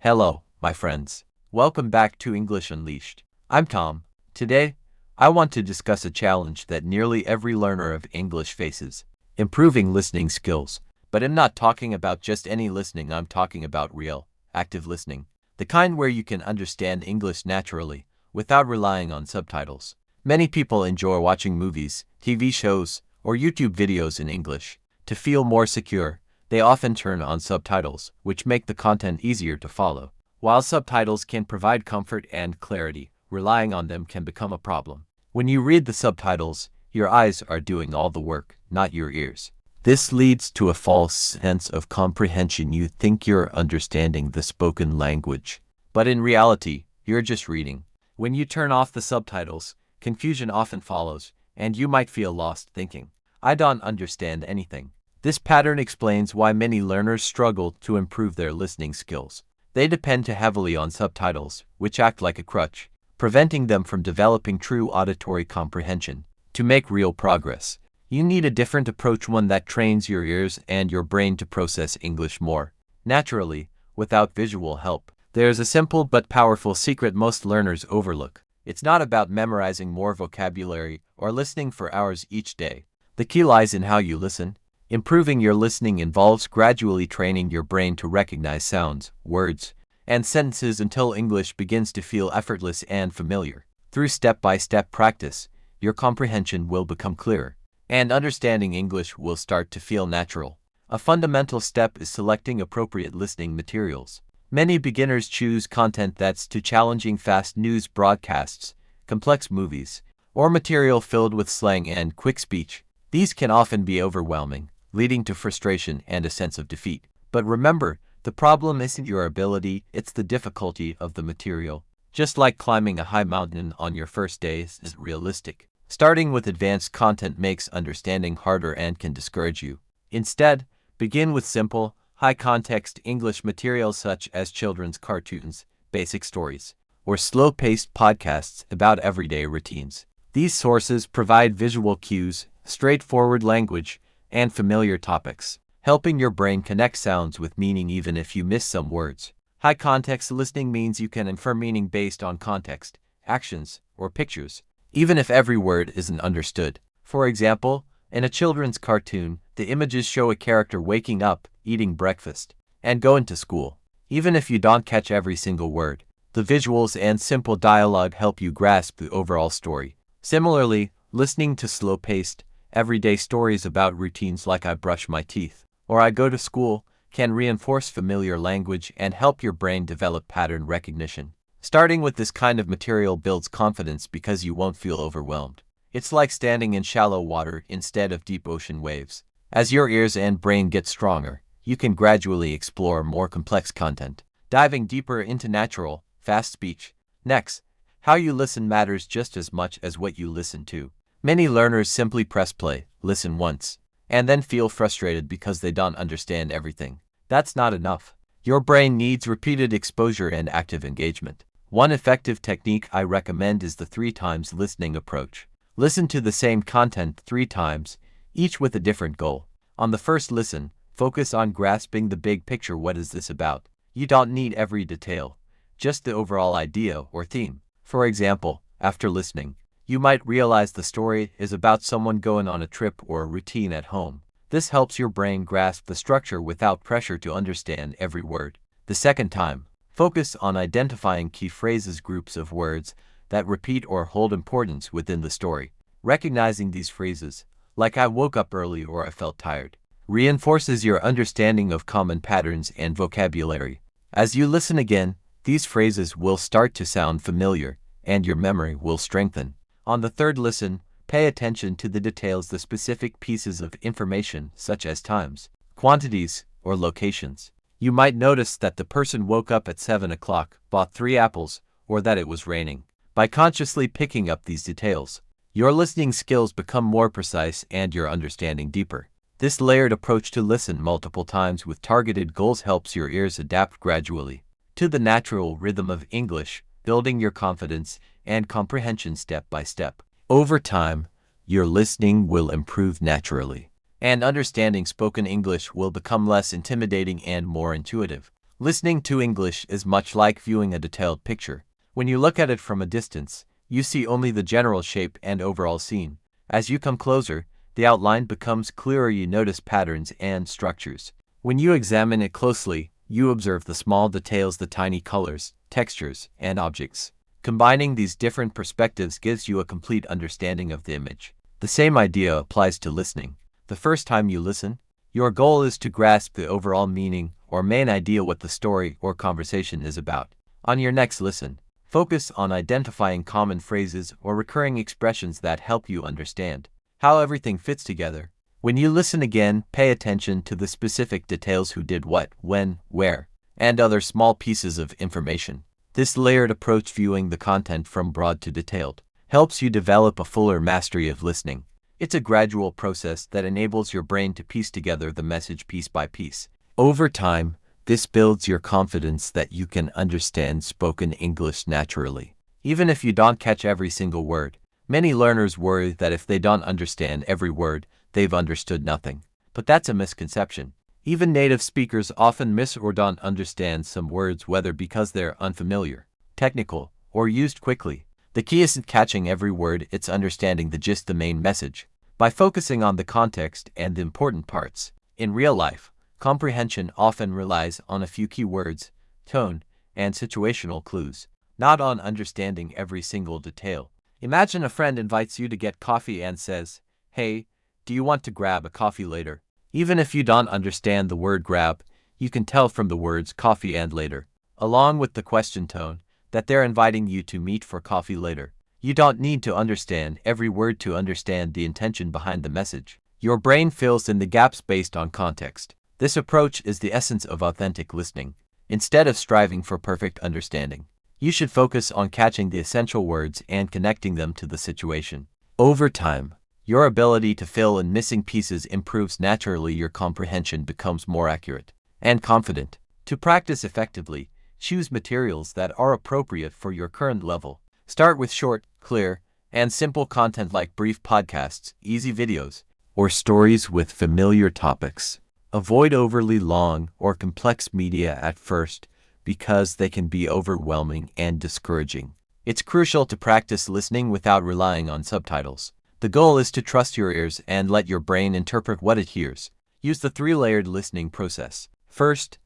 Hello, my friends. Welcome back to English Unleashed. I'm Tom. Today, I want to discuss a challenge that nearly every learner of English faces: improving listening skills. But I'm not talking about just any listening, I'm talking about real, active listening. The kind where you can understand English naturally, without relying on subtitles. Many people enjoy watching movies, TV shows, or YouTube videos in English. To feel more secure, they often turn on subtitles, which make the content easier to follow. While subtitles can provide comfort and clarity, relying on them can become a problem. When you read the subtitles, your eyes are doing all the work, not your ears. This leads to a false sense of comprehension. You think you're understanding the spoken language, but in reality, you're just reading. When you turn off the subtitles, confusion often follows, and you might feel lost thinking, "I don't understand anything." This pattern explains why many learners struggle to improve their listening skills. They depend too heavily on subtitles, which act like a crutch, preventing them from developing true auditory comprehension. To make real progress, you need a different approach, one that trains your ears and your brain to process English more naturally, without visual help. There's a simple but powerful secret most learners overlook. It's not about memorizing more vocabulary or listening for hours each day. The key lies in how you listen. Improving your listening involves gradually training your brain to recognize sounds, words, and sentences until English begins to feel effortless and familiar. Through step-by-step practice, your comprehension will become clearer, and understanding English will start to feel natural. A fundamental step is selecting appropriate listening materials. Many beginners choose content that's too challenging: fast news broadcasts, complex movies, or material filled with slang and quick speech. These can often be overwhelming, leading to frustration and a sense of defeat. But remember, the problem isn't your ability, it's the difficulty of the material. Just like climbing a high mountain on your first day isn't realistic. Starting with advanced content makes understanding harder and can discourage you. Instead, begin with simple, high-context English materials such as children's cartoons, basic stories, or slow-paced podcasts about everyday routines. These sources provide visual cues, straightforward language, and familiar topics, helping your brain connect sounds with meaning even if you miss some words. High-context listening means you can infer meaning based on context, actions, or pictures, even if every word isn't understood. For example, in a children's cartoon, the images show a character waking up, eating breakfast, and going to school. Even if you don't catch every single word, the visuals and simple dialogue help you grasp the overall story. Similarly, listening to slow-paced, everyday stories about routines like "I brush my teeth" or "I go to school" can reinforce familiar language and help your brain develop pattern recognition. Starting with this kind of material builds confidence because you won't feel overwhelmed. It's like standing in shallow water instead of deep ocean waves. As your ears and brain get stronger, you can gradually explore more complex content, diving deeper into natural, fast speech. Next, how you listen matters just as much as what you listen to. Many learners simply press play, listen once, and then feel frustrated because they don't understand everything. That's not enough. Your brain needs repeated exposure and active engagement. One effective technique I recommend is the 3 times listening approach. Listen to the same content 3 times, each with a different goal. On the first listen, focus on grasping the big picture. What is this about? You don't need every detail, just the overall idea or theme. For example, after listening, you might realize the story is about someone going on a trip or a routine at home. This helps your brain grasp the structure without pressure to understand every word. The second time, focus on identifying key phrases, groups of words that repeat or hold importance within the story. Recognizing these phrases, like "I woke up early" or "I felt tired," reinforces your understanding of common patterns and vocabulary. As you listen again, these phrases will start to sound familiar, and your memory will strengthen. On the third listen, pay attention to the details, the specific pieces of information such as times, quantities, or locations. You might notice that the person woke up at 7 o'clock, bought 3 apples, or that it was raining. By consciously picking up these details, your listening skills become more precise and your understanding deeper. This layered approach to listen multiple times with targeted goals helps your ears adapt gradually to the natural rhythm of English, building your confidence and comprehension step by step. Over time, your listening will improve naturally, and understanding spoken English will become less intimidating and more intuitive. Listening to English is much like viewing a detailed picture. When you look at it from a distance, you see only the general shape and overall scene. As you come closer, the outline becomes clearer. You notice patterns and structures. When you examine it closely, you observe the small details, the tiny colors, textures, and objects. Combining these different perspectives gives you a complete understanding of the image. The same idea applies to listening. The first time you listen, your goal is to grasp the overall meaning or main idea, what the story or conversation is about. On your next listen, focus on identifying common phrases or recurring expressions that help you understand how everything fits together. When you listen again, pay attention to the specific details: who did what, when, where, and other small pieces of information. This layered approach, viewing the content from broad to detailed, helps you develop a fuller mastery of listening. It's a gradual process that enables your brain to piece together the message piece by piece. Over time, this builds your confidence that you can understand spoken English naturally. Even if you don't catch every single word, many learners worry that if they don't understand every word, they've understood nothing. But that's a misconception. Even native speakers often miss or don't understand some words, whether because they're unfamiliar, technical, or used quickly. The key isn't catching every word, it's understanding the gist, the main message. By focusing on the context and the important parts. In real life, comprehension often relies on a few key words, tone, and situational clues, not on understanding every single detail. Imagine a friend invites you to get coffee and says, "Hey, do you want to grab a coffee later?" Even if you don't understand the word grab, you can tell from the words coffee and later, along with the question tone, that they're inviting you to meet for coffee later. You don't need to understand every word to understand the intention behind the message. Your brain fills in the gaps based on context. This approach is the essence of authentic listening. Instead of striving for perfect understanding, you should focus on catching the essential words and connecting them to the situation. Over time, your ability to fill in missing pieces improves naturally. Your comprehension becomes more accurate and confident. To practice effectively, choose materials that are appropriate for your current level. Start with short, clear, and simple content like brief podcasts, easy videos, or stories with familiar topics. Avoid overly long or complex media at first because they can be overwhelming and discouraging. It's crucial to practice listening without relying on subtitles. The goal is to trust your ears and let your brain interpret what it hears. Use the three-layered listening process. First,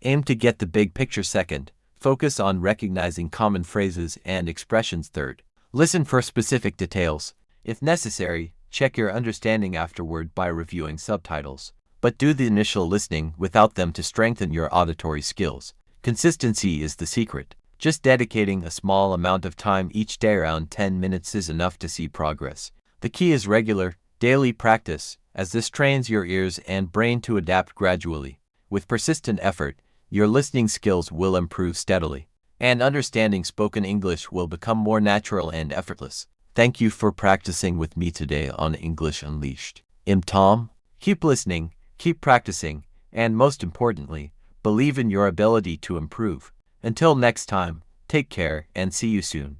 aim to get the big picture. Second, focus on recognizing common phrases and expressions. Third, listen for specific details. If necessary, check your understanding afterward by reviewing subtitles. But do the initial listening without them to strengthen your auditory skills. Consistency is the secret. Just dedicating a small amount of time each day, around 10 minutes, is enough to see progress. The key is regular, daily practice, as this trains your ears and brain to adapt gradually. With persistent effort, your listening skills will improve steadily, and understanding spoken English will become more natural and effortless. Thank you for practicing with me today on English Unleashed. I'm Tom. Keep listening, keep practicing, and most importantly, believe in your ability to improve. Until next time, take care and see you soon.